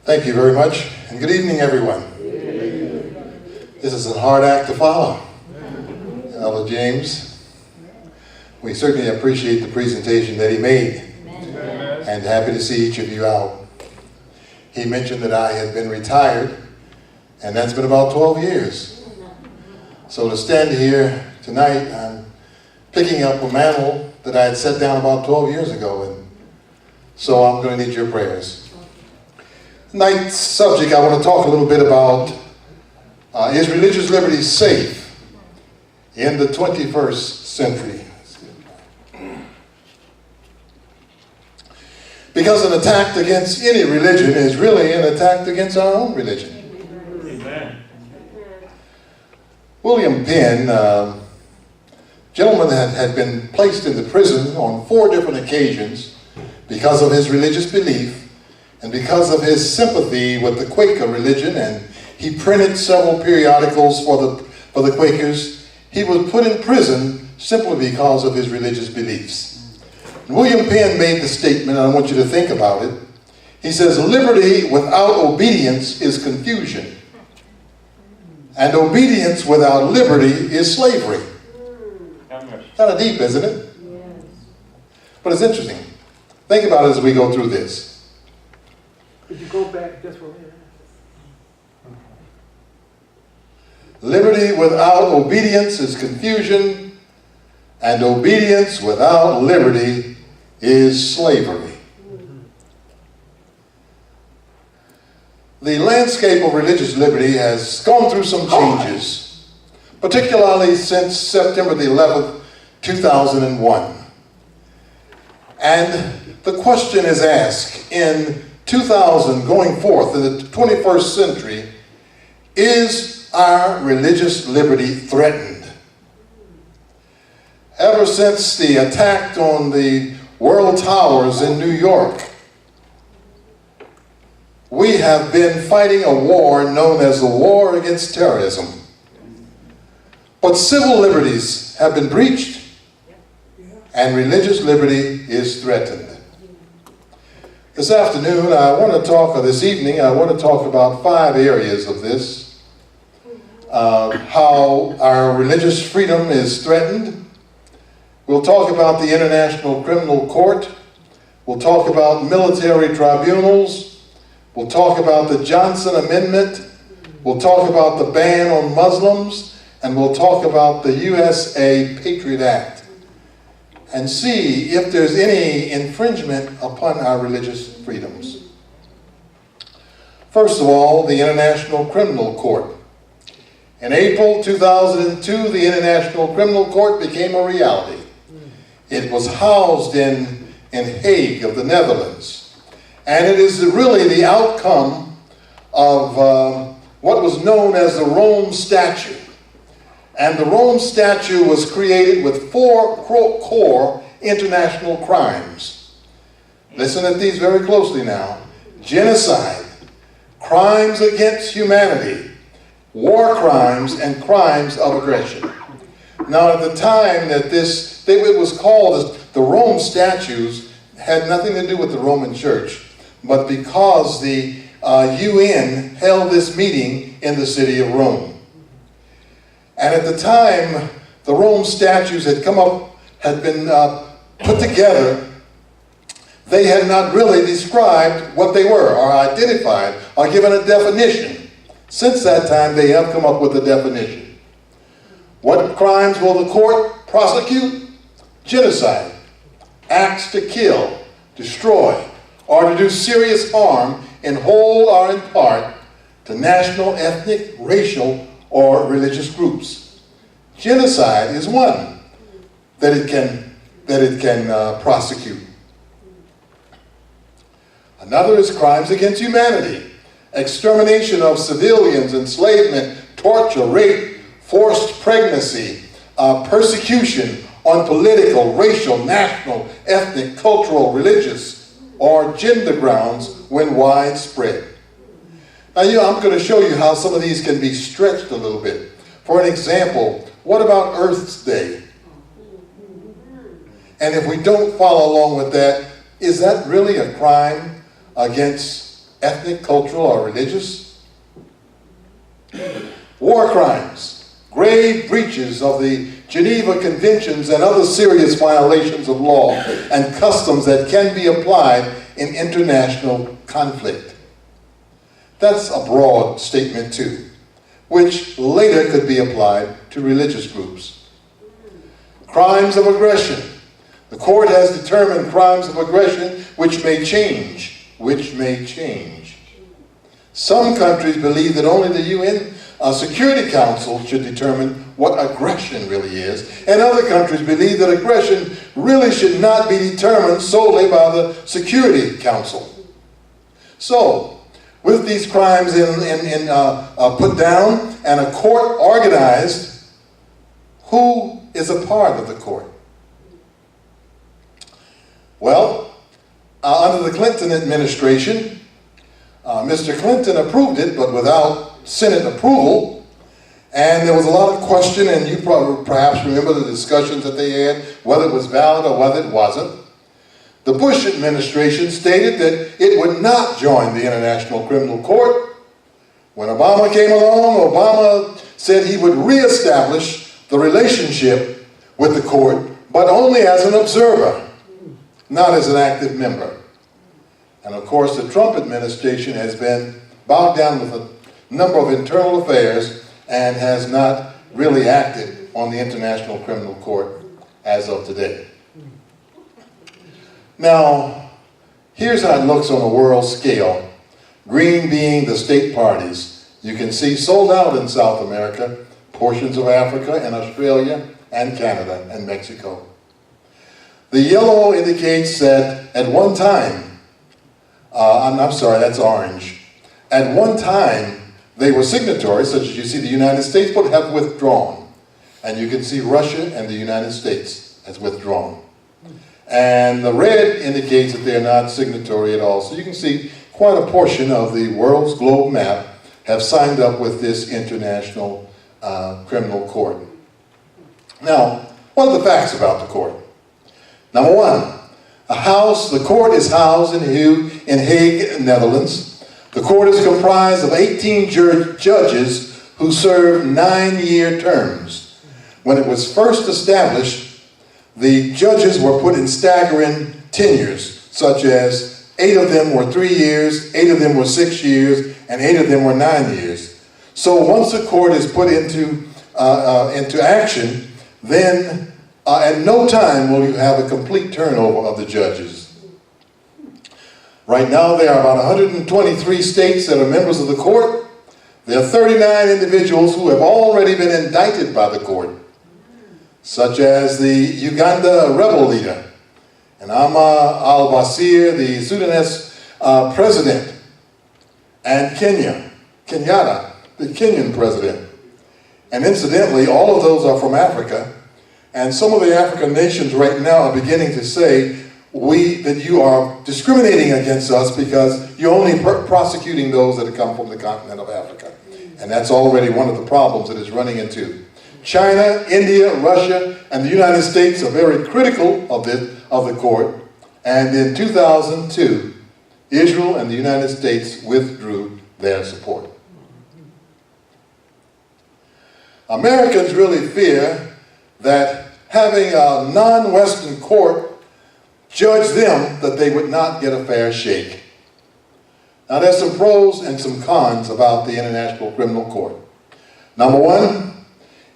Thank you very much, and good evening, everyone. This is a hard act to follow. Elder James, we certainly appreciate the presentation that he made, and happy to see each of you out. He mentioned that I had been retired, and that's been about 12 years. So to stand here tonight, I'm picking up a mantle that I had set down about 12 years ago, and so I'm going to need your prayers. Tonight's subject, I want to talk a little bit about is religious liberty safe in the 21st century? Because an attack against any religion is really an attack against our own religion. Amen. William Penn, gentleman that had been placed into prison on 4 different occasions because of his religious belief and because of his sympathy with the Quaker religion, and he printed several periodicals for the Quakers. He was put in prison simply because of his religious beliefs. And William Penn made the statement, and I want you to think about it. He says, liberty without obedience is confusion, and obedience without liberty is slavery. Kind of deep, isn't it? Yes. But it's interesting. Think about it as we go through this. Could you go back just for a minute? Liberty without obedience is confusion, and obedience without liberty is slavery. The landscape of religious liberty has gone through some changes, particularly since September the 11th, 2001. And the question is asked in 2000 going forth in the 21st century, is our religious liberty threatened? Ever since the attack on the World Towers in New York, we have been fighting a war known as the war against terrorism. But civil liberties have been breached, and religious liberty is threatened. This afternoon, this evening, I want to talk about 5 areas of this. How our religious freedom is threatened. We'll talk about the International Criminal Court. We'll talk about military tribunals. We'll talk about the Johnson Amendment. We'll talk about the ban on Muslims. And we'll talk about the USA Patriot Act, and see if there's any infringement upon our religious freedoms. First of all, the International Criminal Court. In April 2002, the International Criminal Court became a reality. It was housed in Hague of the Netherlands. And it is really the outcome of what was known as the Rome Statute. And the Rome Statute was created with 4 core international crimes. Listen at these very closely now. Genocide, crimes against humanity, war crimes, and crimes of aggression. Now, at the time that it was called, the Rome Statutes had nothing to do with the Roman Church, but because the UN held this meeting in the city of Rome. And at the time, the Rome Statutes had been put together. They had not really described what they were, or identified, or given a definition. Since that time, they have come up with a definition. What crimes will the court prosecute? Genocide, acts to kill, destroy, or to do serious harm in whole or in part to national, ethnic, racial, or religious groups. Genocide is one that it can prosecute. Another is crimes against humanity, extermination of civilians, enslavement, torture, rape, forced pregnancy, persecution on political, racial, national, ethnic, cultural, religious, or gender grounds when widespread. Now, I'm going to show you how some of these can be stretched a little bit. For an example, what about Earth's Day? And if we don't follow along with that, is that really a crime against ethnic, cultural, or religious. War crimes, grave breaches of the Geneva Conventions and other serious violations of law and customs that can be applied in international conflict. That's a broad statement too, which later could be applied to religious groups. Crimes of aggression. The court has determined crimes of aggression which may change. Some countries believe that only the UN Security Council should determine what aggression really is, and other countries believe that aggression really should not be determined solely by the Security Council. So, with these crimes put down and a court organized, who is a part of the court? Well, under the Clinton administration, Mr. Clinton approved it, but without Senate approval, and there was a lot of question, and you probably perhaps remember the discussions that they had, whether it was valid or whether it wasn't. The Bush administration stated that it would not join the International Criminal Court. When Obama came along, Obama said he would reestablish the relationship with the court, but only as an observer, not as an active member. And of course, the Trump administration has been bogged down with a number of internal affairs and has not really acted on the International Criminal Court as of today. Now, here's how it looks on a world scale. Green being the state parties. You can see sold out in South America, portions of Africa and Australia and Canada and Mexico. The yellow indicates that at one time, I'm sorry, that's orange. At one time, they were signatories, such as you see the United States, but have withdrawn. And you can see Russia and the United States has withdrawn. And the red indicates that they're not signatory at all. So you can see quite a portion of the world's globe map have signed up with this International Criminal Court. Now, what are the facts about the court? Number one, the court is housed in Hague, Netherlands. The court is comprised of 18 judges who serve 9-year terms. When it was first established, the judges were put in staggering tenures, such as 8 of them were 3 years, 8 of them were 6 years, and 8 of them were 9 years. So once the court is put into action, then at no time will you have a complete turnover of the judges. Right now there are about 123 states that are members of the court. There are 39 individuals who have already been indicted by the court, such as the Uganda rebel leader, and Omar al-Bashir, the Sudanese president, and Kenyatta, the Kenyan president. And incidentally, all of those are from Africa. And some of the African nations right now are beginning to say that you are discriminating against us because you're only prosecuting those that have come from the continent of Africa. And that's already one of the problems that it's running into. China, India, Russia, and the United States are very critical of the court. And in 2002, Israel and the United States withdrew their support. Americans really fear that having a non-Western court judge them that they would not get a fair shake. Now there's some pros and some cons about the International Criminal Court. Number one,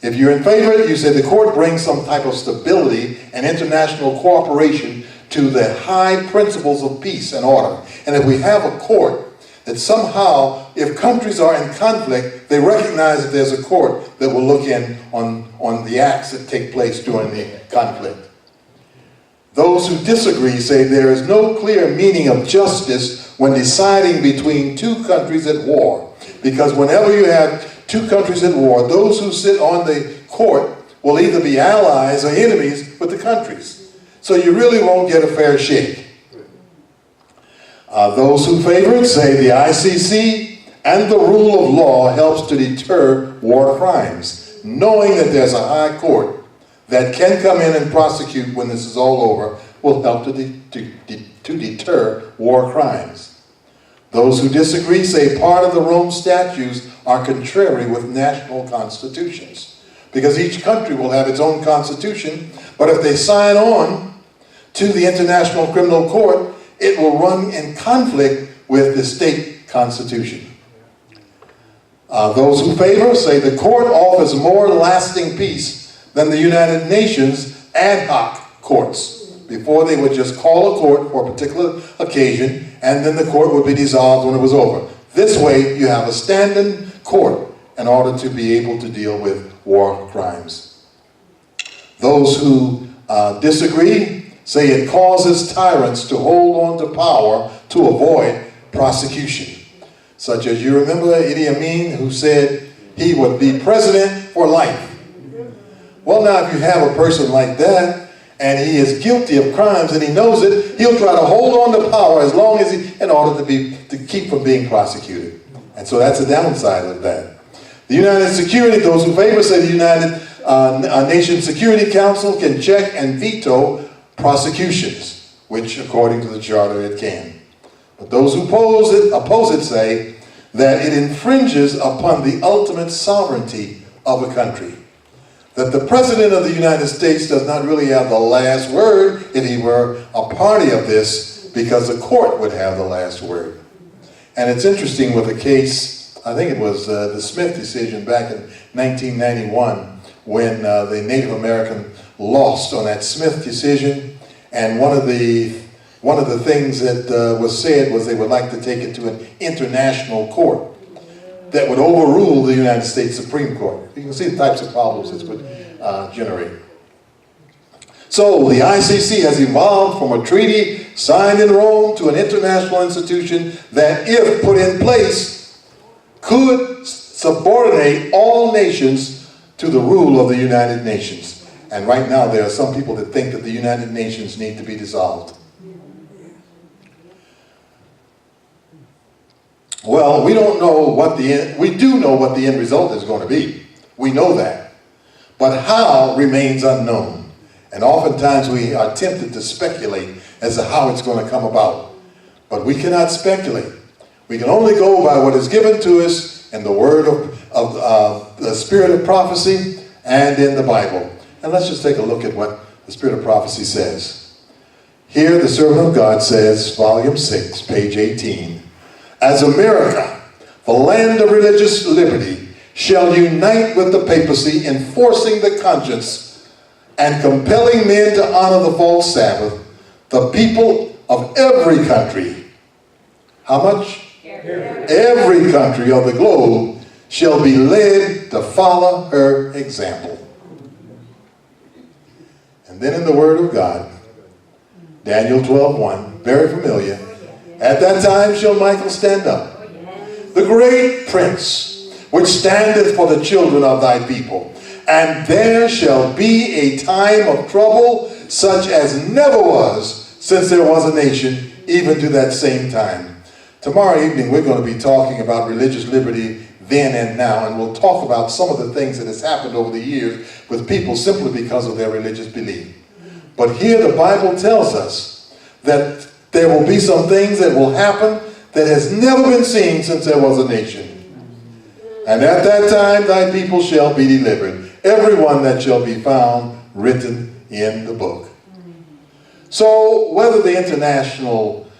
if you're in favor, you say the court brings some type of stability and international cooperation to the high principles of peace and order. And if we have a court that somehow, if countries are in conflict, they recognize that there's a court that will look in on the acts that take place during the conflict. Those who disagree say there is no clear meaning of justice when deciding between two countries at war. Because whenever you have two countries at war, those who sit on the court will either be allies or enemies with the countries. So you really won't get a fair shake. Those who favor it say the ICC and the rule of law helps to deter war crimes, knowing that there's a high court that can come in and prosecute when this is all over will help to deter war crimes. Those who disagree say part of the Rome statutes are contrary with national constitutions, because each country will have its own constitution, but if they sign on to the International Criminal Court, it will run in conflict with the state constitution. Those who favor say the court offers more lasting peace than the United Nations ad hoc courts. Before, they would just call a court for a particular occasion, and then the court would be dissolved when it was over. This way, you have a standing court in order to be able to deal with war crimes. Those who disagree say it causes tyrants to hold on to power to avoid prosecution. Such as, you remember Idi Amin, who said he would be president for life. Well, now, if you have a person like that, and he is guilty of crimes and he knows it, he'll try to hold on to power as long as in order to keep from being prosecuted. And so that's the downside of that. The United Security, those who favor say the United Nations Security Council can check and veto prosecutions, which according to the charter it can. But those who oppose it say that it infringes upon the ultimate sovereignty of a country. That the President of the United States does not really have the last word if he were a party of this, because the court would have the last word. And it's interesting with the case, I think it was the Smith decision back in 1991, when the Native American lost on that Smith decision, and one of the things that was said was they would like to take it to an international court that would overrule the United States Supreme Court. You can see the types of problems this would generate. So the ICC has evolved from a treaty signed in Rome to an international institution that, if put in place, could subordinate all nations to the rule of the United Nations. And right now there are some people that think that the United Nations need to be dissolved. Well, we don't know what we do know what the end result is going to be. We know that. But how remains unknown. And oftentimes we are tempted to speculate as to how it's going to come about. But we cannot speculate. We can only go by what is given to us in the word of the spirit of prophecy and in the Bible. And let's just take a look at what the spirit of prophecy says. Here the servant of God says, volume 6, page 18. As America, the land of religious liberty, shall unite with the papacy in forcing the conscience and compelling men to honor the false Sabbath, the people of every country, how much? Every country of the globe shall be led to follow her example. And then in the Word of God, Daniel 12:1, very familiar. At that time shall Michael stand up, the great prince, which standeth for the children of thy people. And there shall be a time of trouble, such as never was since there was a nation, even to that same time. Tomorrow evening we're going to be talking about religious liberty then and now, and we'll talk about some of the things that has happened over the years with people simply because of their religious belief. But here the Bible tells us that there will be some things that will happen that has never been seen since there was a nation. And at that time thy people shall be delivered, everyone that shall be found written in the book. So whether the International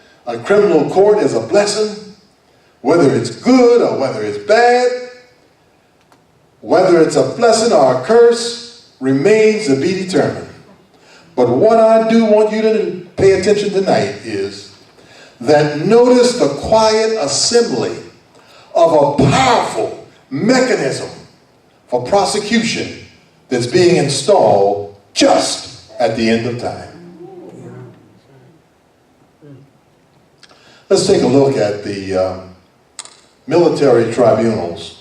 Criminal Court is a blessing, whether it's good or whether it's bad, whether it's a blessing or a curse, remains to be determined. But what I do want you to pay attention tonight is that notice the quiet assembly of a powerful mechanism for prosecution that's being installed just at the end of time. Let's take a look at the military tribunals.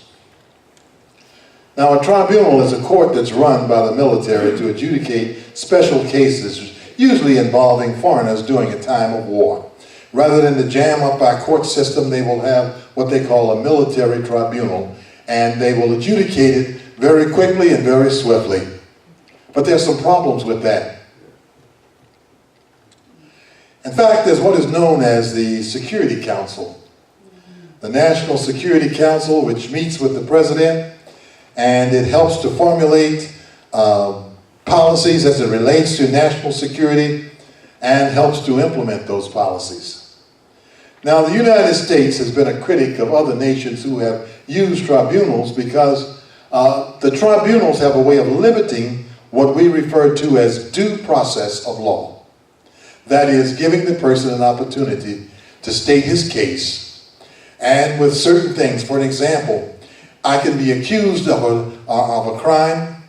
Now, a tribunal is a court that's run by the military to adjudicate special cases, usually involving foreigners during a time of war. Rather than to jam up our court system, they will have what they call a military tribunal, and they will adjudicate it very quickly and very swiftly. But there's some problems with that. In fact, there's what is known as the Security Council. the National Security Council, which meets with the president, and it helps to formulate policies as it relates to national security and helps to implement those policies. Now, the United States has been a critic of other nations who have used tribunals because the tribunals have a way of limiting what we refer to as due process of law. That is, giving the person an opportunity to state his case, and with certain things. For an example, I can be accused of a crime,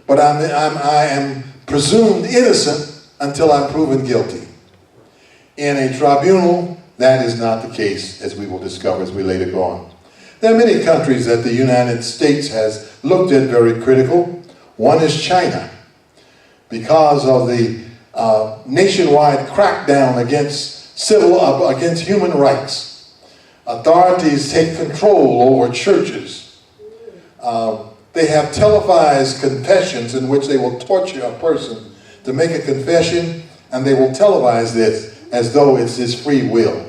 but I am presumed innocent until I'm proven guilty. In a tribunal, that is not the case, as we will discover as we later go on. There are many countries that the United States has looked at very critical. One is China. Because of the nationwide crackdown against human rights, authorities take control over churches. They have televised confessions in which they will torture a person to make a confession, and they will televise this as though it's his free will.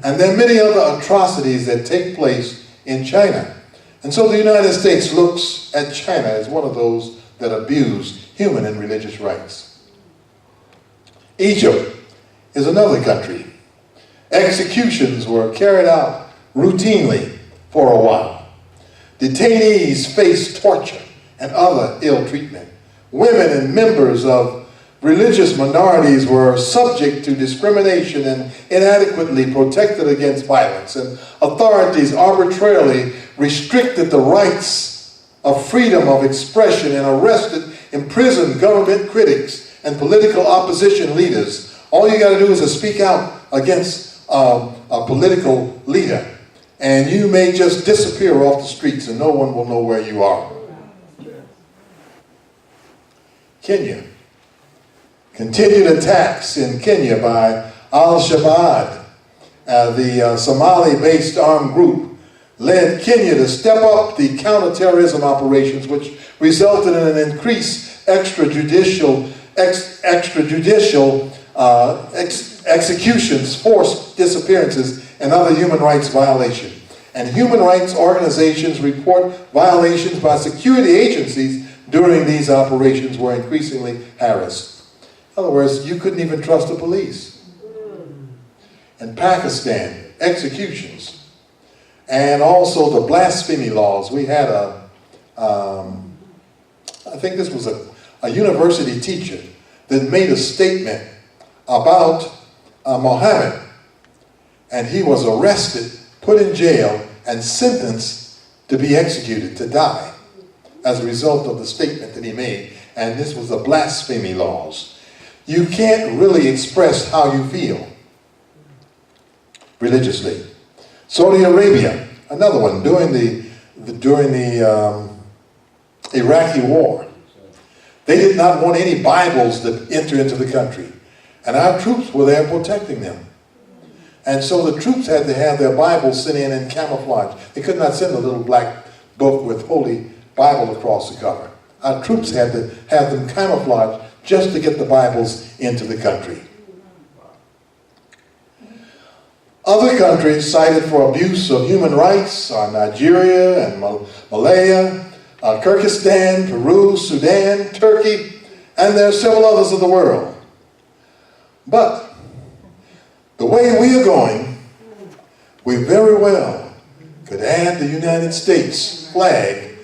And there are many other atrocities that take place in China. And so the United States looks at China as one of those that abuse human and religious rights. Egypt is another country. Executions were carried out routinely for a while. Detainees faced torture and other ill treatment. Women and members of religious minorities were subject to discrimination and inadequately protected against violence, and authorities arbitrarily restricted the rights of freedom of expression and arrested, imprisoned government critics and political opposition leaders. All you got to do is to speak out against a political leader, and you may just disappear off the streets and no one will know where you are. Kenya. Continued attacks in Kenya by Al-Shabaab, the Somali-based armed group, led Kenya to step up the counterterrorism operations, which resulted in an increased extrajudicial executions, forced disappearances, and other human rights violations. And human rights organizations report violations by security agencies during these operations were increasingly harassed. In other words, you couldn't even trust the police. In Pakistan, executions, and also the blasphemy laws. We had I think this was a university teacher that made a statement about Muhammad, and he was arrested, put in jail, and sentenced to be executed, to die, as a result of the statement that he made. And this was the blasphemy laws. You can't really express how you feel religiously. Saudi Arabia, another one, during the Iraqi war. They did not want any Bibles to enter into the country. And our troops were there protecting them. And so the troops had to have their Bibles sent in camouflage. They could not send a little black book with Holy Bible across the cover. Our troops had to have them camouflaged just to get the Bibles into the country. Other countries cited for abuse of human rights are Nigeria and Malaya, Kyrgyzstan, Peru, Sudan, Turkey, and there are several others of the world. But the way we are going, we very well could add the United States flag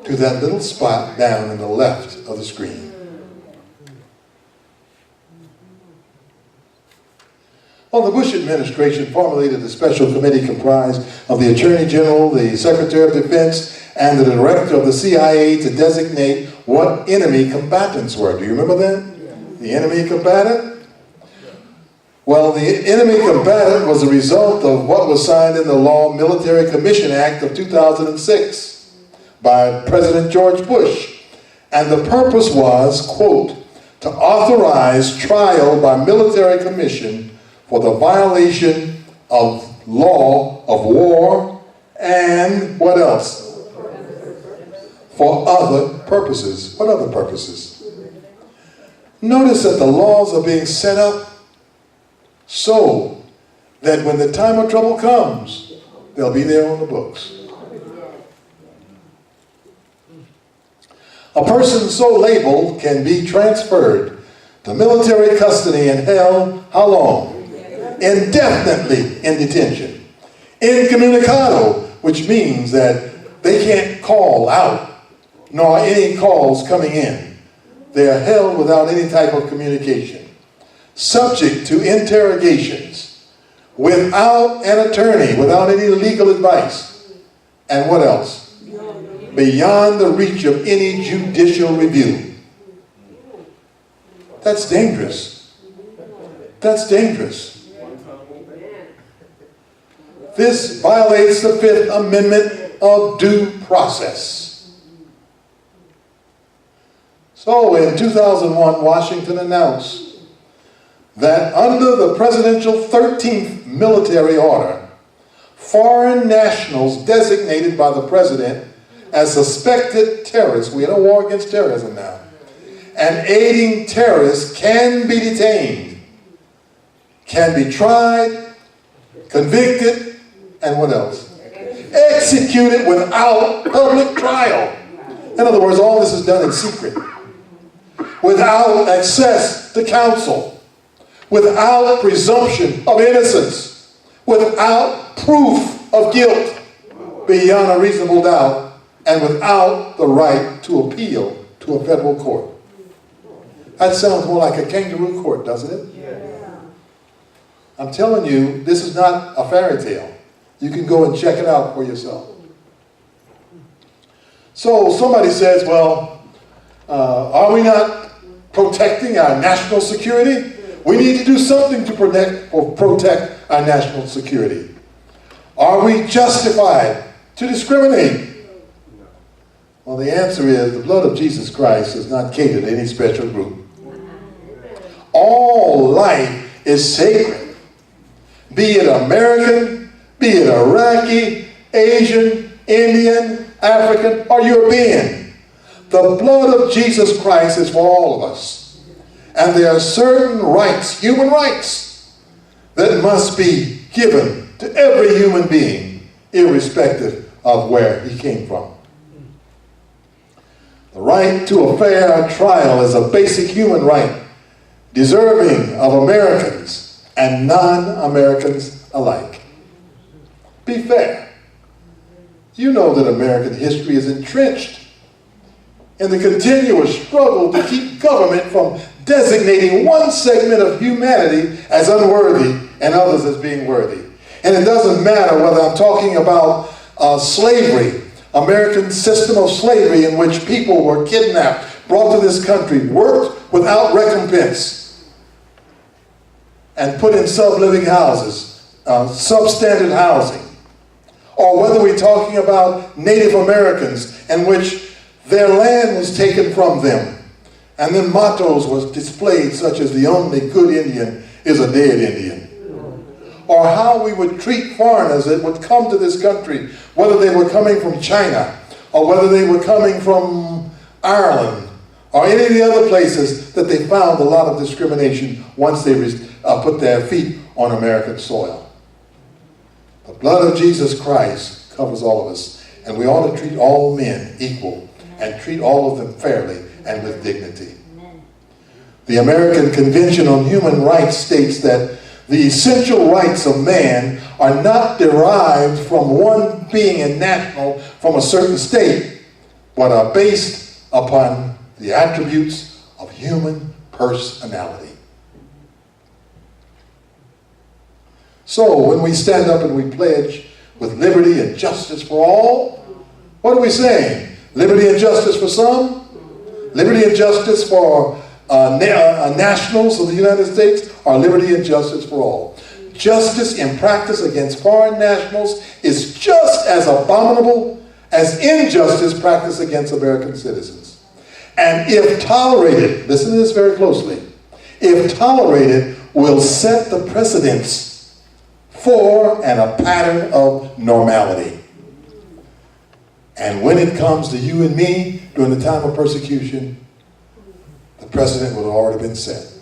to that little spot down in the left of the screen. Well, the Bush administration formulated a special committee comprised of the Attorney General, the Secretary of Defense, and the Director of the CIA to designate what enemy combatants were. Do you remember that? The enemy combatant? Well, the enemy combatant was a result of what was signed in the Law Military Commission Act of 2006 by President George Bush. And the purpose was, quote, to authorize trial by military commission for the violation of law of war and what else? For other purposes. What other purposes? Notice that the laws are being set up so that when the time of trouble comes, They'll be there on the books. A person so labeled can be transferred to military custody and held, how long? Indefinitely in detention. Incommunicado, which means that they can't call out, nor any calls coming in. They are held without any type of communication. Subject to interrogations, without an attorney, without any legal advice. And what else? Beyond the reach of any judicial review. That's dangerous. That's dangerous. This violates the Fifth Amendment of due process. So in 2001, Washington announced that under the presidential 13th military order, foreign nationals designated by the president as suspected terrorists, we're in a war against terrorism now, and aiding terrorists can be detained, can be tried, convicted, and what else? Executed without public trial. In other words, all this is done in secret, without access to counsel, without presumption of innocence, without proof of guilt beyond a reasonable doubt, and without the right to appeal to a federal court. That sounds more like a kangaroo court, doesn't it? Yeah. I'm telling you, this is not a fairy tale. You can go and check it out for yourself. So somebody says, well, are we not protecting our national security? We need to do something to protect our national security. Are we justified to discriminate? Well, the answer is the blood of Jesus Christ does not cater to any special group. All life is sacred. Be it American, be it Iraqi, Asian, Indian, African, or European. The blood of Jesus Christ is for all of us. And there are certain rights, human rights, that must be given to every human being, irrespective of where he came from. The right to a fair trial is a basic human right, deserving of Americans and non-Americans alike. Be fair. You know that American history is entrenched in the continuous struggle to keep government from designating one segment of humanity as unworthy and others as being worthy. And it doesn't matter whether I'm talking about slavery, American system of slavery in which people were kidnapped, brought to this country, worked without recompense, and put in sub-living houses, substandard housing. Or whether we're talking about Native Americans in which their land was taken from them, and then mottos was displayed such as the only good Indian is a dead Indian. Or how we would treat foreigners that would come to this country, whether they were coming from China, or whether they were coming from Ireland, or any of the other places that they found a lot of discrimination once they put their feet on American soil. The blood of Jesus Christ covers all of us, and we ought to treat all men equal, and treat all of them fairly and with dignity. The American Convention on Human Rights states that the essential rights of man are not derived from one being a national from a certain state, but are based upon the attributes of human personality. So when we stand up and we pledge with liberty and justice for all, what are we saying? Liberty and justice for some? Liberty and justice for nationals of the United States, or liberty and justice for all? Justice in practice against foreign nationals is just as abominable as injustice practiced against American citizens. And if tolerated, listen to this very closely, if tolerated, will set the precedents for and a pattern of normality. And when it comes to you and me during the time of persecution, the precedent would have already been set.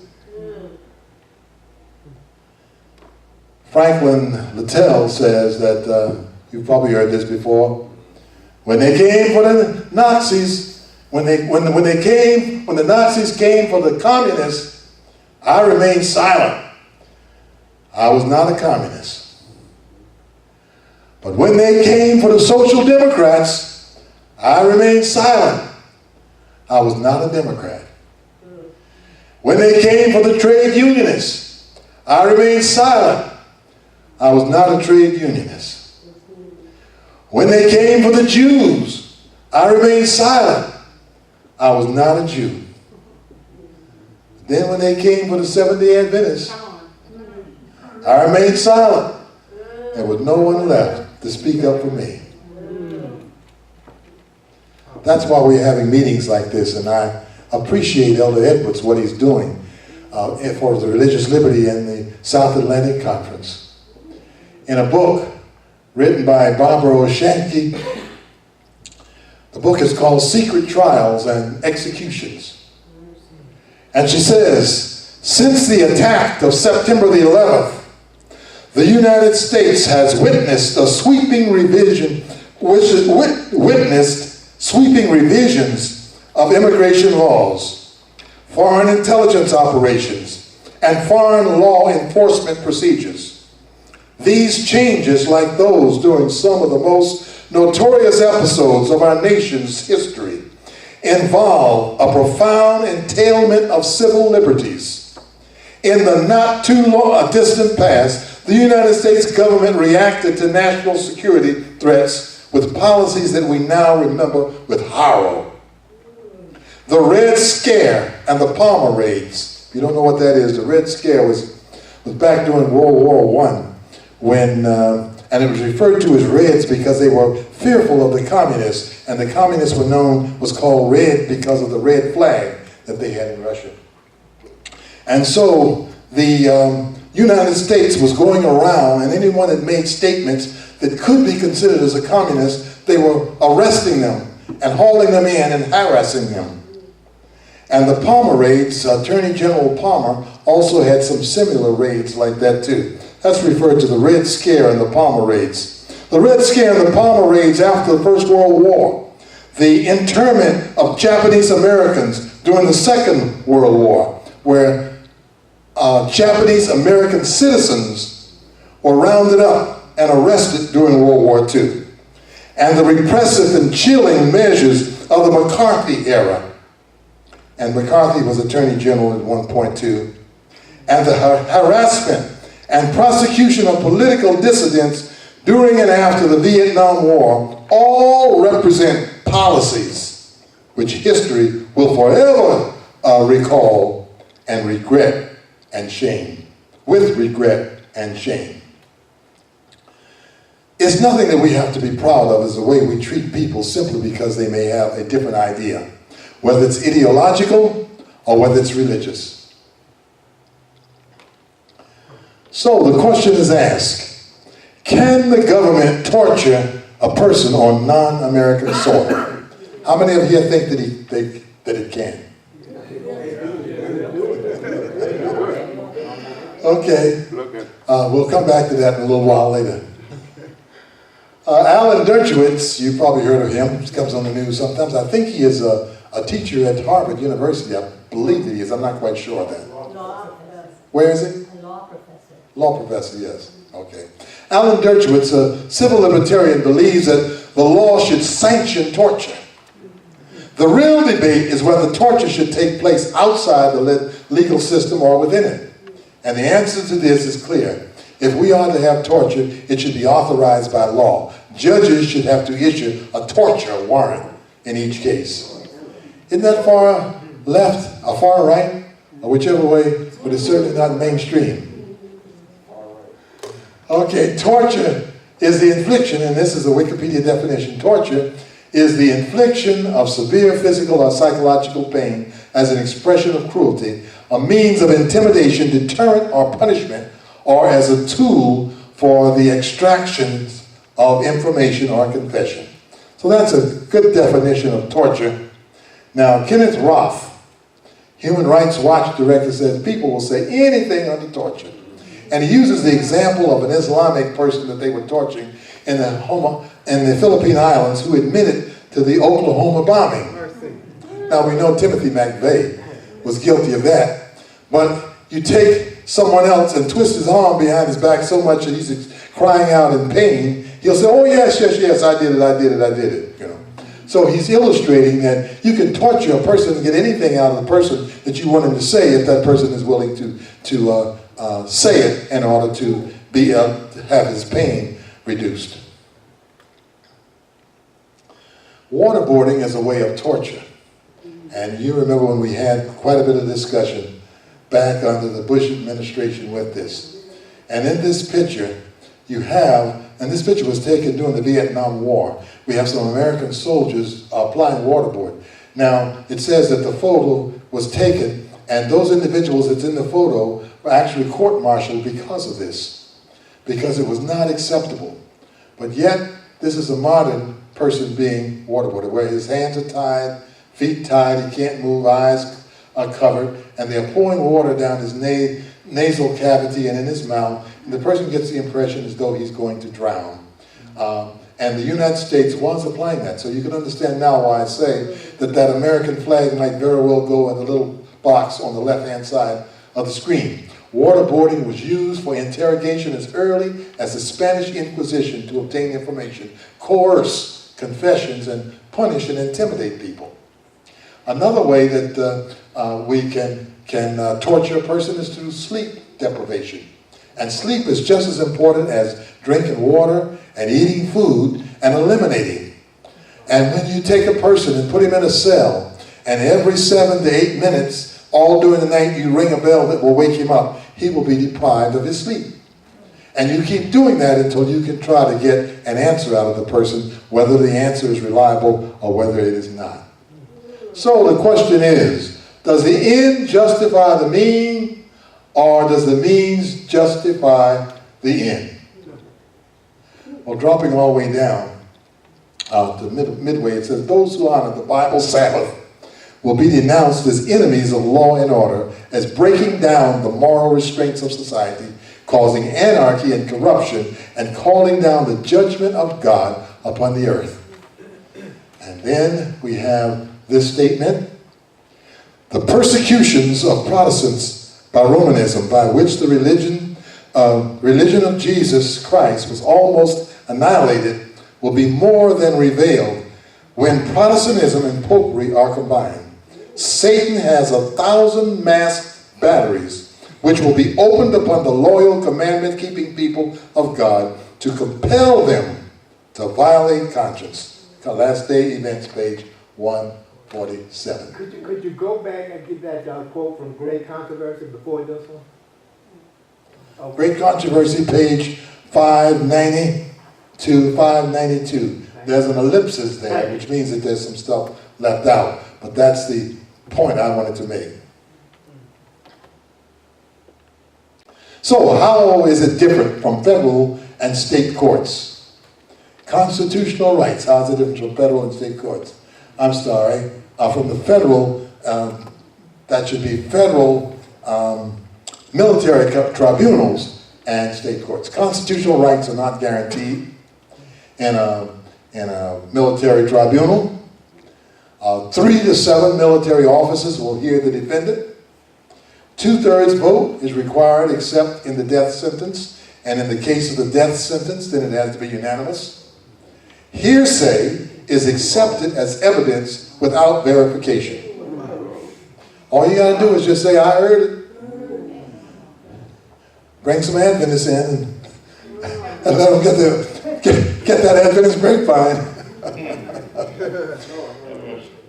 Franklin Littell says that You've probably heard this before. When they came for the Nazis, when the Nazis came for the communists, I remained silent. I was not a communist. But when they came for the Social Democrats, I remained silent. I was not a Democrat. When they came for the trade unionists, I remained silent. I was not a trade unionist. When they came for the Jews, I remained silent. I was not a Jew. Then when they came for the Seventh-day Adventists, I remained silent. There was no one left to speak up for me. That's why we're having meetings like this, and I appreciate Elder Edwards, what he's doing for the religious liberty in the South Atlantic Conference. In a book written by Barbara Oshanke, the book is called Secret Trials and Executions. And she says, since the attack of September the 11th, the United States has witnessed sweeping revisions of immigration laws, foreign intelligence operations, and foreign law enforcement procedures. These changes, like those during some of the most notorious episodes of our nation's history, involve a profound entailment of civil liberties. In the not too distant past, the United States government reacted to national security threats with policies that we now remember with horror. The Red Scare and the Palmer raids. If you don't know what that is, the Red Scare was back during World War I, when, and it was referred to as Reds because they were fearful of the communists, and the communists was called Red because of the red flag that they had in Russia. And so the United States was going around, and anyone that made statements that could be considered as a communist, they were arresting them and hauling them in and harassing them. And the Palmer raids, Attorney General Palmer also had some similar raids like that too. That's referred to the Red Scare and the Palmer raids. The Red Scare and the Palmer raids after the First World War, the internment of Japanese Americans during the Second World War, where Japanese American citizens were rounded up and arrested during World War II, and the repressive and chilling measures of the McCarthy era. And McCarthy was Attorney General at one point too. And the harassment and prosecution of political dissidents during and after the Vietnam War all represent policies which history will forever recall and regret and shame, with regret and shame. It's nothing that we have to be proud of is the way we treat people simply because they may have a different idea, whether it's ideological or whether it's religious. So the question is asked, can the government torture a person on non-American soil? How many of you think that it can? Okay, we'll come back to that in a little while later. Alan Dershowitz, you probably heard of him, he comes on the news sometimes. I think he is a teacher at Harvard University. I believe that he is, I'm not quite sure of that. Law professor. Where is he? A law professor. Law professor, yes. Okay. Alan Dershowitz, a civil libertarian, believes that the law should sanction torture. The real debate is whether torture should take place outside the legal system or within it. And the answer to this is clear. If we are to have torture, it should be authorized by law. Judges should have to issue a torture warrant in each case. Isn't that far left or far right, or whichever way, but it's certainly not mainstream. Okay, torture is the infliction, and this is a Wikipedia definition, torture is the infliction of severe physical or psychological pain as an expression of cruelty, a means of intimidation, deterrent, or punishment, or as a tool for the extraction of information or confession. So that's a good definition of torture. Now, Kenneth Roth, Human Rights Watch director, says people will say anything under torture. And he uses the example of an Islamic person that they were torturing in the Philippine Islands who admitted to the Oklahoma bombing. Now we know Timothy McVeigh was guilty of that, but you take someone else and twist his arm behind his back so much that he's crying out in pain, he'll say, oh yes, yes, yes, I did it, you know. So he's illustrating that you can torture a person and get anything out of the person that you want him to say if that person is willing to say it in order to have his pain reduced. Waterboarding is a way of torture. And you remember when we had quite a bit of discussion back under the Bush administration with this. And in this picture, you have, and this picture was taken during the Vietnam War, we have some American soldiers applying waterboard. Now, it says that the photo was taken, and those individuals that's in the photo were actually court-martialed because of this, because it was not acceptable. But yet, this is a modern person being waterboarded, where his hands are tied, feet tied, he can't move, eyes are covered, and they're pouring water down his nasal cavity and in his mouth, and the person gets the impression as though he's going to drown. And the United States was applying that, so you can understand now why I say that American flag might very well go in the little box on the left-hand side of the screen. Waterboarding was used for interrogation as early as the Spanish Inquisition to obtain information, coerce confessions, and punish and intimidate people. Another way that we can torture a person is through sleep deprivation. And sleep is just as important as drinking water and eating food and eliminating. And when you take a person and put him in a cell, and every 7 to 8 minutes, all during the night, you ring a bell that will wake him up, he will be deprived of his sleep. And you keep doing that until you can try to get an answer out of the person, whether the answer is reliable or whether it is not. So the question is, does the end justify the mean, or does the means justify the end? Well, dropping all the way down to midway, it says, those who honor the Bible Sabbath will be denounced as enemies of law and order, as breaking down the moral restraints of society, causing anarchy and corruption, and calling down the judgment of God upon the earth. And then we have this statement: the persecutions of Protestants by Romanism, by which the religion of Jesus Christ was almost annihilated, will be more than revealed when Protestantism and popery are combined. Satan has 1,000 masked batteries which will be opened upon the loyal, commandment-keeping people of God to compel them to violate conscience. Last Day Events, page 147. Could you go back and get that quote from Great Controversy before this one? Okay. Great Controversy, page 590 to 592. There's an ellipsis there, which means that there's some stuff left out. But that's the point I wanted to make. So how is it different from federal and state courts? Constitutional rights, how is it different from federal and state courts? I'm sorry, from the federal, that should be federal military tribunals and state courts. Constitutional rights are not guaranteed in a military tribunal. 3 to 7 military officers will hear the defendant. 2/3 vote is required except in the death sentence, and in the case of the death sentence, then it has to be unanimous. Hearsay is accepted as evidence without verification. All you got to do is just say, I heard it. Bring some Adventists in and let them get that Adventist grapevine.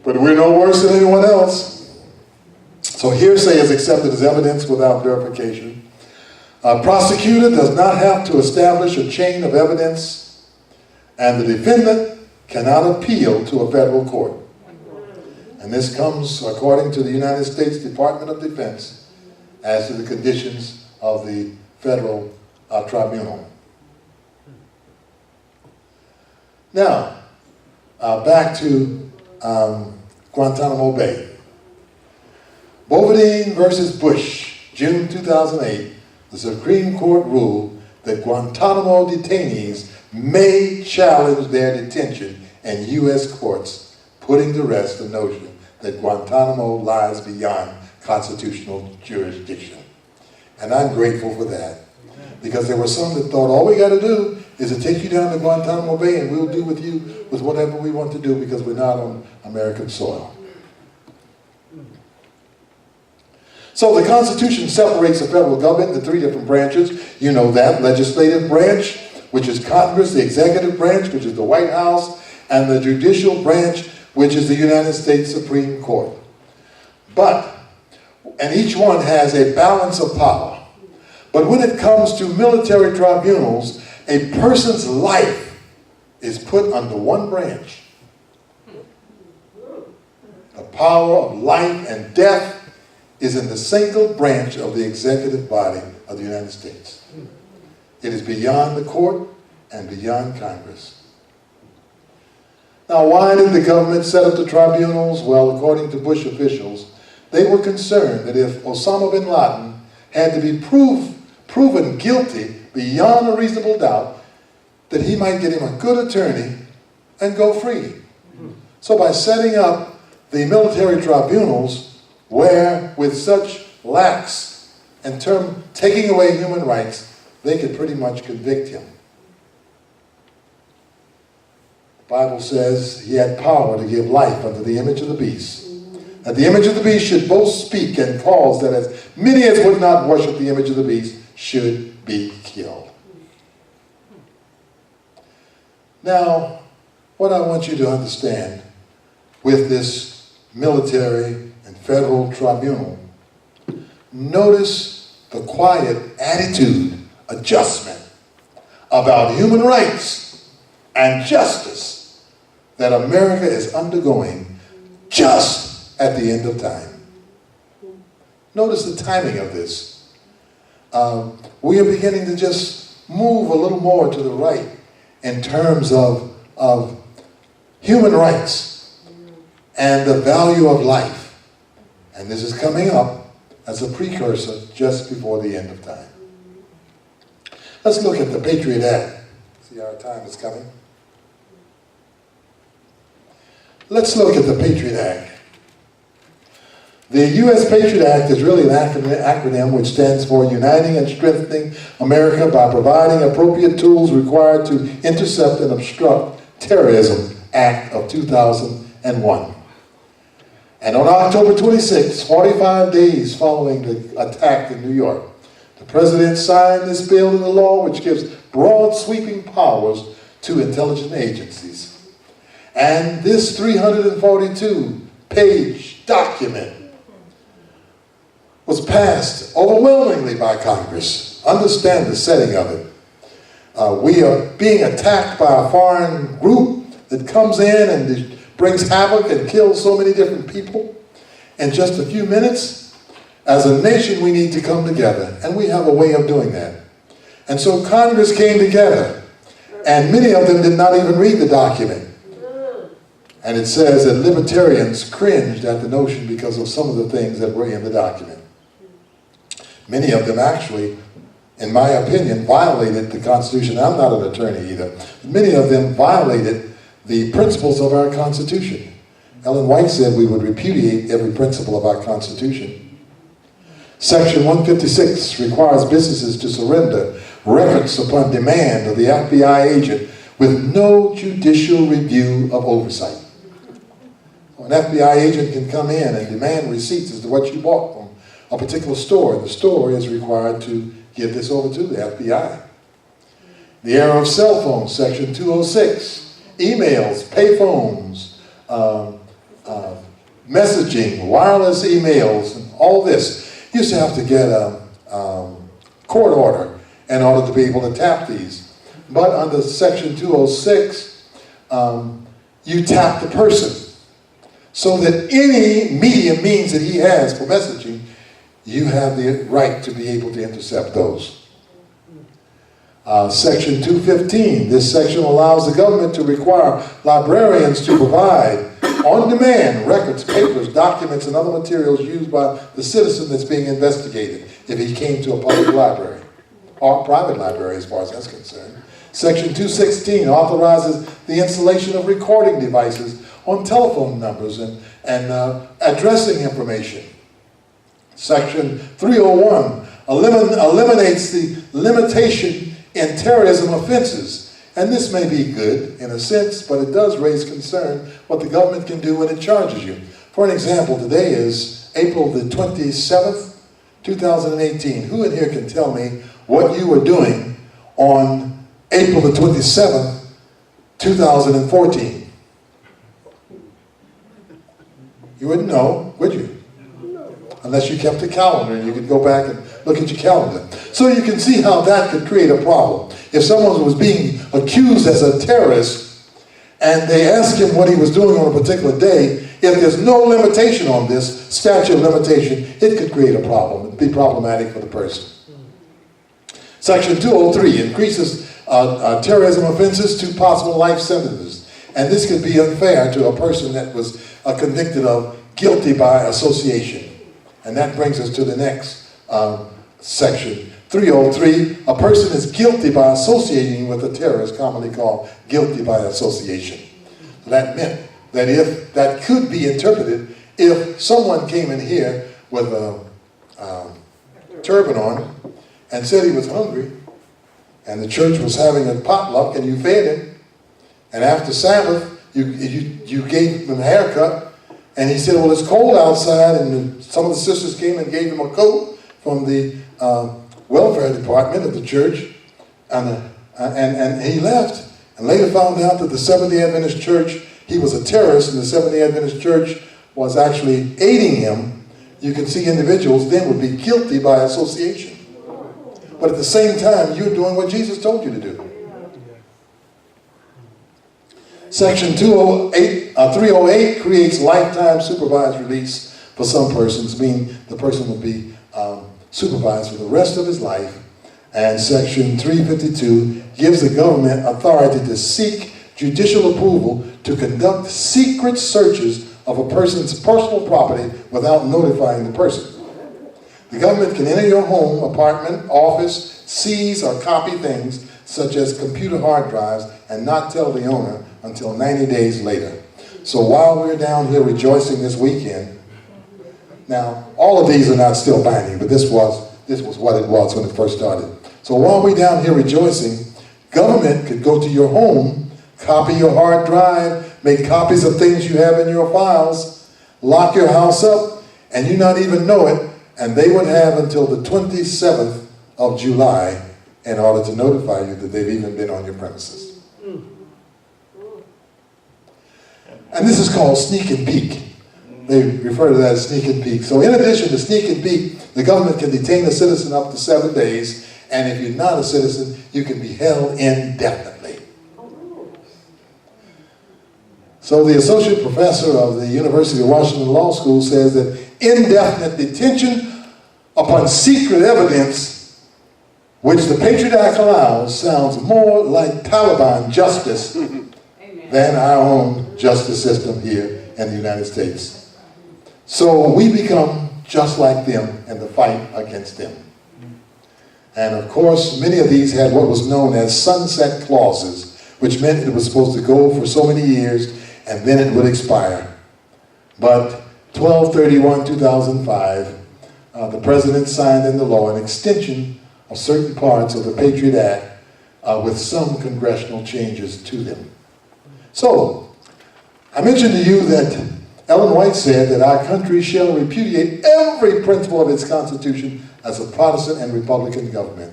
But we're no worse than anyone else. So hearsay is accepted as evidence without verification. A prosecutor does not have to establish a chain of evidence, and the defendant cannot appeal to a federal court. And this comes according to the United States Department of Defense as to the conditions of the federal tribunal. Now, back to Guantanamo Bay. Bovedine versus Bush, June 2008, the Supreme Court ruled that Guantanamo detainees may challenge their detention in U.S. courts, putting to rest the notion that Guantanamo lies beyond constitutional jurisdiction. And I'm grateful for that, because there were some that thought all we got to do is to take you down to Guantanamo Bay and we'll do with you with whatever we want to do because we're not on American soil. So the Constitution separates the federal government into three different branches. You know that: legislative branch, which is Congress; the executive branch, which is the White House; and the judicial branch, which is the United States Supreme Court. And each one has a balance of power. But when it comes to military tribunals, a person's life is put under one branch. The power of life and death is in the single branch of the executive body of the United States. It is beyond the court and beyond Congress. Now, why did the government set up the tribunals? Well, according to Bush officials, they were concerned that if Osama bin Laden had to be proven guilty beyond a reasonable doubt, that he might get him a good attorney and go free. So by setting up the military tribunals, where with such lax and taking away human rights, they could pretty much convict him. The Bible says he had power to give life unto the image of the beast. That the image of the beast should both speak and cause that as many as would not worship the image of the beast should be killed. Now, what I want you to understand with this military and federal tribunal, notice the quiet attitude, adjustment about human rights and justice that America is undergoing just at the end of time. Notice the timing of this. We are beginning to just move a little more to the right in terms of human rights and the value of life. And this is coming up as a precursor just before the end of time. Let's look at the Patriot Act. See, our time is coming. Let's look at the Patriot Act. The U.S. Patriot Act is really an acronym which stands for Uniting and Strengthening America by Providing Appropriate Tools Required to Intercept and Obstruct Terrorism Act of 2001. And on October 26, 45 days following the attack in New York, the President signed this bill into law which gives broad sweeping powers to intelligence agencies. And this 342-page document was passed overwhelmingly by Congress. Understand the setting of it. We are being attacked by a foreign group that comes in and brings havoc and kills so many different people. In just a few minutes, as a nation, we need to come together, and we have a way of doing that. And so Congress came together, and many of them did not even read the document. And it says that libertarians cringed at the notion because of some of the things that were in the document. Many of them actually, in my opinion, violated the Constitution. I'm not an attorney either. Many of them violated the principles of our Constitution. Ellen White said we would repudiate every principle of our Constitution. Section 156 requires businesses to surrender records upon demand of the FBI agent with no judicial review of oversight. An FBI agent can come in and demand receipts as to what you bought from a particular store, and the store is required to give this over to the FBI. The era of cell phones, Section 206, emails, payphones, messaging, wireless emails, and all this. You used to have to get a court order in order to be able to tap these. But under Section 206, you tap the person, so that any medium means that he has for messaging, you have the right to be able to intercept those. Section 215, this section allows the government to require librarians to provide on demand records, papers, documents, and other materials used by the citizen that's being investigated if he came to a public library. or private library as far as that's concerned. Section 216 authorizes the installation of recording devices on telephone numbers and addressing information. Section 301 eliminates the limitation in terrorism offenses. And this may be good in a sense, but it does raise concern what the government can do when it charges you. For an example, today is April the 27th, 2018. Who in here can tell me what you were doing on April the 27th, 2014? You wouldn't know, would you? Unless you kept a calendar and you could go back and look at your calendar. So you can see how that could create a problem. If someone was being accused as a terrorist and they asked him what he was doing on a particular day, if there's no limitation on this, statute of limitation, it could create a problem. It'd be problematic for the person. Section 203 increases terrorism offenses to possible life sentences. And this could be unfair to a person that was convicted of guilty by association. And that brings us to the next section. 303, a person is guilty by associating with a terrorist, commonly called guilty by association. That meant that if that could be interpreted, if someone came in here with a turban on and said he was hungry, and the church was having a potluck and you fed him, and after Sabbath you gave him a haircut, and he said, well, it's cold outside, and some of the sisters came and gave him a coat from the welfare department of the church, and he left, and later found out that the Seventh-day Adventist Church, he was a terrorist, and the Seventh-day Adventist Church was actually aiding him. You can see individuals then would be guilty by association. But at the same time, you're doing what Jesus told you to do. Section 308 creates lifetime supervised release for some persons, meaning the person will be supervised for the rest of his life. And Section 352 gives the government authority to seek judicial approval to conduct secret searches of a person's personal property without notifying the person. The government can enter your home, apartment, office, seize or copy things such as computer hard drives and not tell the owner until 90 days later. So while we're down here rejoicing this weekend, now all of these are not still binding, but this was what it was when it first started. So while we're down here rejoicing, government could go to your home, copy your hard drive, make copies of things you have in your files, lock your house up, and you not even know it, and they would have until the 27th of July in order to notify you that they've even been on your premises. And this is called sneak and peek. They refer to that as sneak and peek. So in addition to sneak and peek, the government can detain a citizen up to 7 days, and if you're not a citizen, you can be held indefinitely. So the associate professor of the University of Washington Law School says that indefinite detention upon secret evidence, which the Patriot Act allows, sounds more like Taliban justice than our own justice system here in the United States. So we become just like them in the fight against them. And of course, many of these had what was known as sunset clauses, which meant it was supposed to go for so many years and then it would expire. But 12/31/2005, the president signed into law an extension of certain parts of the Patriot Act with some congressional changes to them. So, I mentioned to you that Ellen White said that our country shall repudiate every principle of its Constitution as a Protestant and Republican government.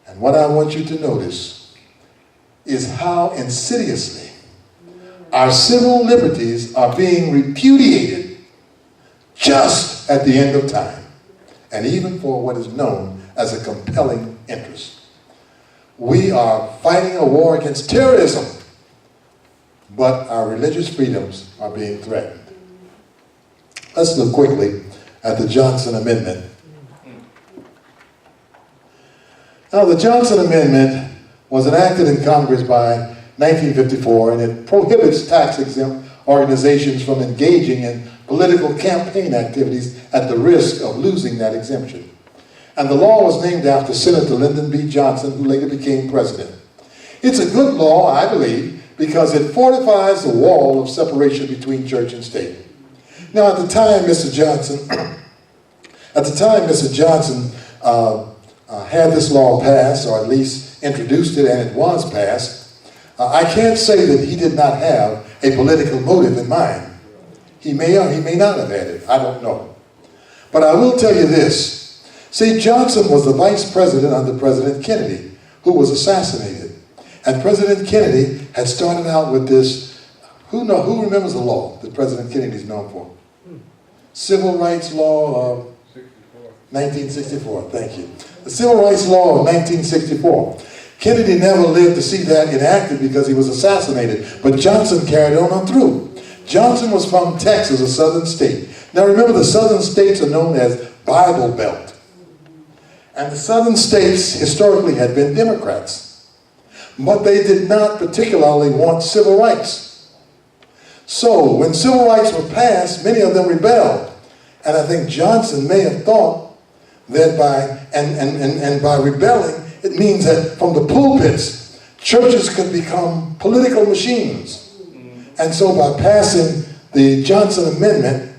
And what I want you to notice is how insidiously our civil liberties are being repudiated just at the end of time, and even for what is known as a compelling interest. We are fighting a war against terrorism, but our religious freedoms are being threatened. Let's look quickly at the Johnson Amendment. Now, the Johnson Amendment was enacted in Congress by 1954, and it prohibits tax-exempt organizations from engaging in political campaign activities at the risk of losing that exemption. And the law was named after Senator Lyndon B. Johnson, who later became president. It's a good law, I believe, because it fortifies the wall of separation between church and state. Now, at the time, Mr. Johnson had this law passed, or at least introduced it, and it was passed. I can't say that he did not have a political motive in mind. He may or he may not have had it. I don't know. But I will tell you this. See, Johnson was the vice president under President Kennedy, who was assassinated. And President Kennedy had started out with this, who remembers the law that President Kennedy is known for? Civil Rights Law of 1964, thank you. The Civil Rights Law of 1964. Kennedy never lived to see that enacted because he was assassinated, but Johnson carried on through. Johnson was from Texas, a southern state. Now remember, the southern states are known as Bible Belt. And the southern states historically had been Democrats. But they did not particularly want civil rights. So when civil rights were passed, many of them rebelled. And I think Johnson may have thought that by rebelling, it means that from the pulpits, churches could become political machines. And so by passing the Johnson Amendment,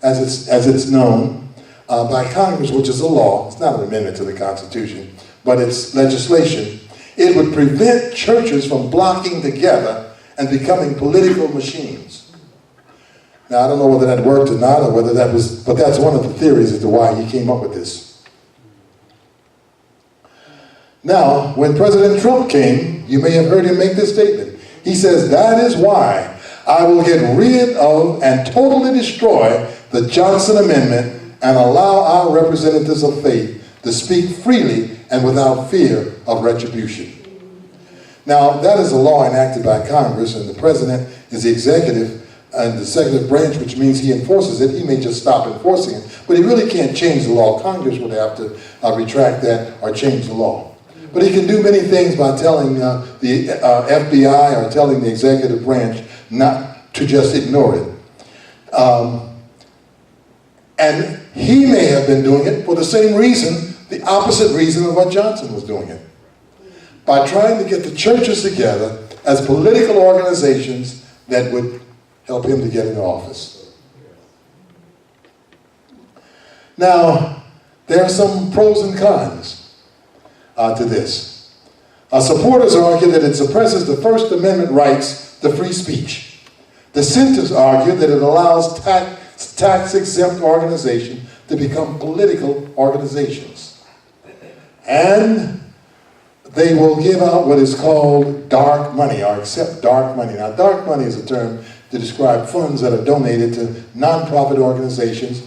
as it's known, by Congress, which is a law, it's not an amendment to the Constitution, but it's legislation, it would prevent churches from blocking together and becoming political machines. Now, I don't know whether that worked or not, or whether that was, but that's one of the theories as to why he came up with this. Now, when President Trump came, you may have heard him make this statement. He says, "That is why I will get rid of and totally destroy the Johnson Amendment and allow our representatives of faith to speak freely and without fear of retribution." Now, that is a law enacted by Congress, and the president is the executive and the executive branch, which means he enforces it. He may just stop enforcing it, but he really can't change the law. Congress would have to retract that or change the law. But he can do many things by telling the FBI or telling the executive branch not to just ignore it. And he may have been doing it for the same reason, the opposite reason of what Johnson was doing it. By trying to get the churches together as political organizations that would help him to get into office. Now, there are some pros and cons to this. Supporters argue that it suppresses the First Amendment rights to free speech. Dissenters argue that it allows tax-exempt organizations to become political organizations. And they will give out what is called dark money, or accept dark money. Now, dark money is a term to describe funds that are donated to nonprofit organizations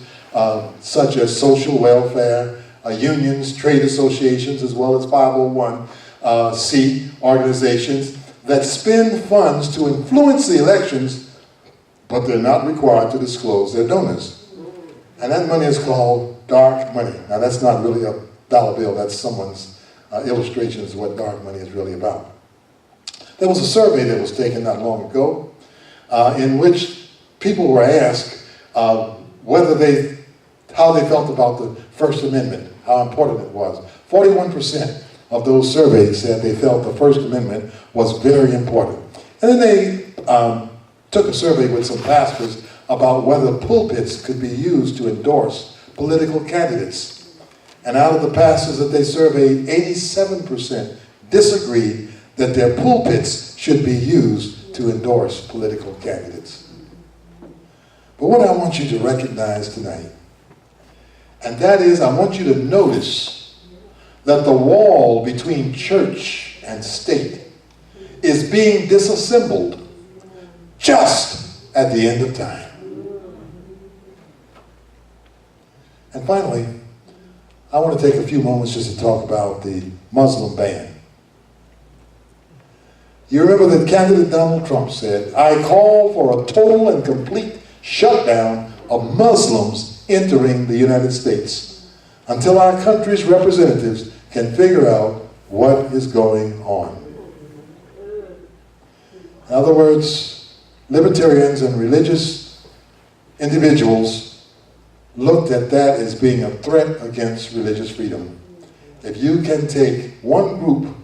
such as social welfare, unions, trade associations, as well as 501c organizations that spend funds to influence the elections, but they're not required to disclose their donors. And that money is called dark money. Now, that's not really a dollar bill. That's someone's illustration of what dark money is really about. There was a survey that was taken not long ago in which people were asked how they felt about the First Amendment, how important it was. 41% of those surveyed said they felt the First Amendment was very important. And then they took a survey with some pastors about whether pulpits could be used to endorse political candidates. And out of the pastors that they surveyed, 87% disagreed that their pulpits should be used to endorse political candidates. But what I want you to recognize tonight, and that is, I want you to notice that the wall between church and state is being disassembled just at the end of time. And finally, I want to take a few moments just to talk about the Muslim ban. You remember that candidate Donald Trump said, "I call for a total and complete shutdown of Muslims entering the United States until our country's representatives can figure out what is going on." In other words, libertarians and religious individuals looked at that as being a threat against religious freedom. If you can take one group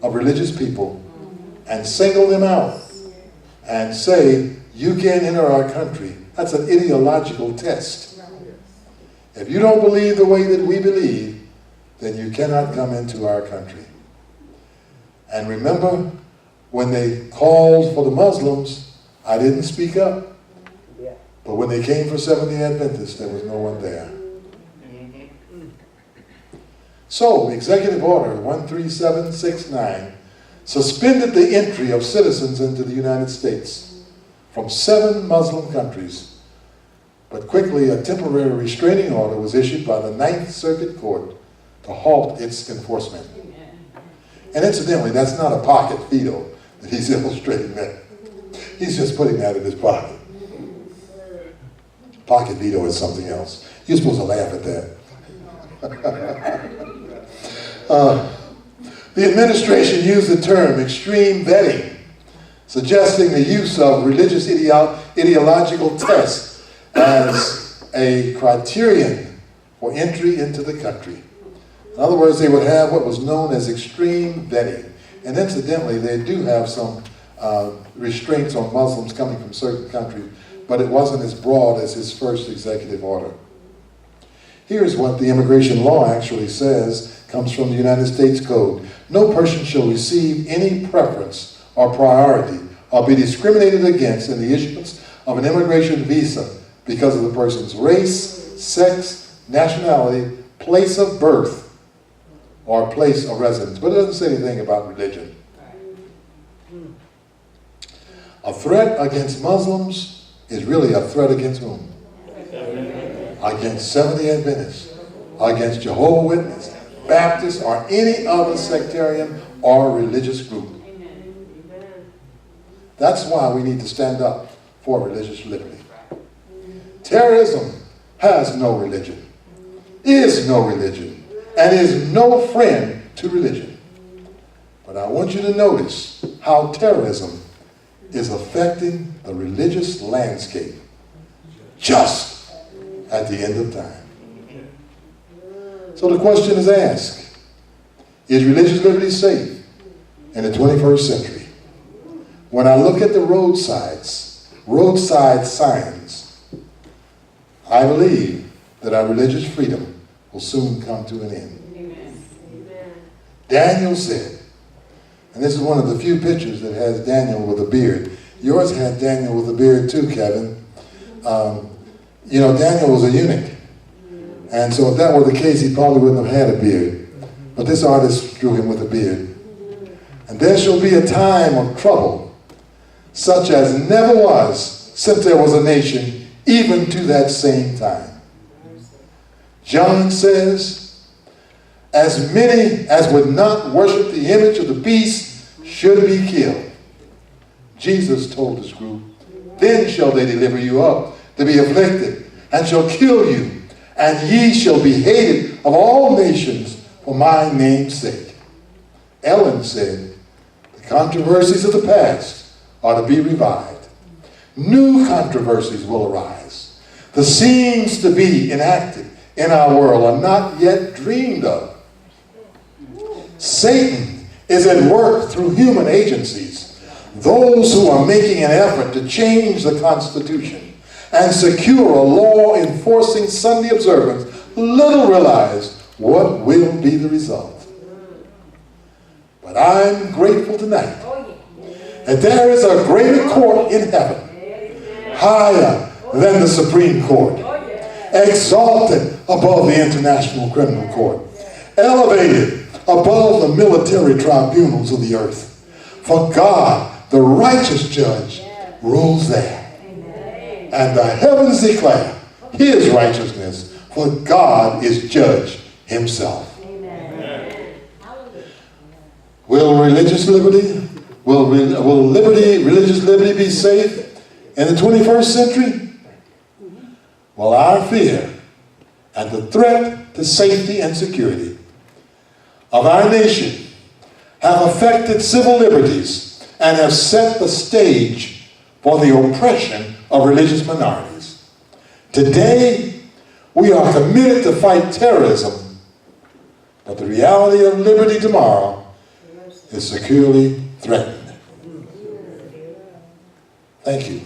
of religious people and single them out and say, you can't enter our country, that's an ideological test. If you don't believe the way that we believe, then you cannot come into our country. And remember, when they called for the Muslims, I didn't speak up. But when they came for Seventh-day Adventists, there was no one there. So, Executive Order 13769 suspended the entry of citizens into the United States from 7 Muslim countries. But quickly, a temporary restraining order was issued by the Ninth Circuit Court to halt its enforcement. And incidentally, that's not a pocket veto that he's illustrating there. He's just putting that in his pocket. Pocket veto is something else. You're supposed to laugh at that. The administration used the term extreme vetting, suggesting the use of religious ideological tests as a criterion for entry into the country. In other words, they would have what was known as extreme vetting. And incidentally, they do have some restraints on Muslims coming from certain countries, but it wasn't as broad as his first executive order. Here's what the immigration law actually says, comes from the United States Code. No person shall receive any preference or priority or be discriminated against in the issuance of an immigration visa because of the person's race, sex, nationality, place of birth, or place of residence. But it doesn't say anything about religion. A threat against Muslims is really a threat against whom? Against Seventh-day Adventists, against Jehovah's Witnesses, Baptists, or any other sectarian or religious group. That's why we need to stand up for religious liberty. Terrorism has no religion, is no religion, and is no friend to religion. But I want you to notice how terrorism is affecting the religious landscape just at the end of time. So the question is asked, is religious liberty safe in the 21st century? When I look at the roadside signs, I believe that our religious freedom will soon come to an end. Amen. Daniel said, and this is one of the few pictures that has Daniel with a beard. Yours had Daniel with a beard too, Kevin. Daniel was a eunuch. And so if that were the case, he probably wouldn't have had a beard. But this artist drew him with a beard. And there shall be a time of trouble, such as never was since there was a nation, even to that same time. John says, as many as would not worship the image of the beast should be killed. Jesus told this group, then shall they deliver you up to be afflicted, and shall kill you, and ye shall be hated of all nations for my name's sake. Ellen said, the controversies of the past are to be revived. New controversies will arise. The scenes to be enacted in our world are not yet dreamed of. Satan is at work through human agencies. Those who are making an effort to change the Constitution and secure a law enforcing Sunday observance little realize what will be the result. But I'm grateful tonight that there is a greater court in heaven, higher than the Supreme Court, exalted above the International Criminal Court, elevated above the military tribunals of the earth. For God, the righteous judge, rules there. And the heavens declare his righteousness, for God is judge himself. Will religious liberty, religious liberty be safe in the 21st century? Well, our fear and the threat to safety and security of our nation have affected civil liberties and have set the stage for the oppression of religious minorities. Today, We are committed to fight terrorism, but the reality of liberty tomorrow is securely threatened. Thank you.